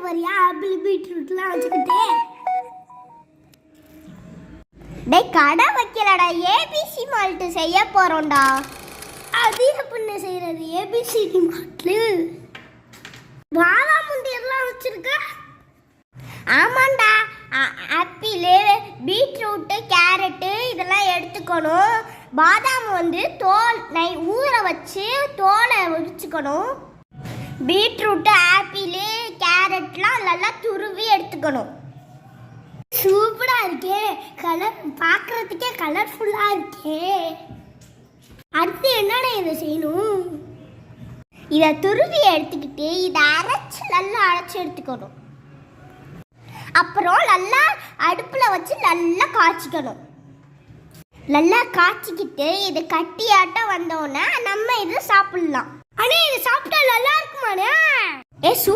போறியா? ஆப்பிள் பீட்ரூட்லாம் வச்சுக்கிட்டே. டேய் கடை வைக்கலடா, ஏபிசி மால்ட் செய்ய போறோம்டா. அது எப்படின்னு செய்யறது? ஏபிசிடி மால்ட்டு பாதாம் முந்தியெல்லாம் வச்சிருக்க? ஆமாண்டா, ஆப்பிள் பீட்ரூட்டு கேரட்டு இதெல்லாம் எடுத்துக்கணும். பாதாம் வந்து ஊற வச்சு தோலை உரிச்சுக்கணும். பீட்ரூட்டு ஆப்பிள் கேரட்லாம் நல்லா துருவி எடுத்துக்கணும். சூப்பரா இருக்கே, கலர் பார்க்கறதுக்கே கலர்ஃபுல்லா இருக்கே. அடுத்து என்னடா இதை செய்யணும்? இதை துருவி எடுத்துக்கிட்டு இதை நல்லா அரைச்சி எடுத்துக்கணும். அப்புறம் நல்லா அடுப்பில் வச்சு நல்லா காய்ச்சிக்கணும். நல்லா காய்ச்சிக்கிட்டு இது கட்டியாட்டம் வந்தோன்னே நம்ம இதை சாப்பிடலாம். அண்ணே, இது சாப்பிட்டா நல்லா இருக்குமாண்ணே? ஏ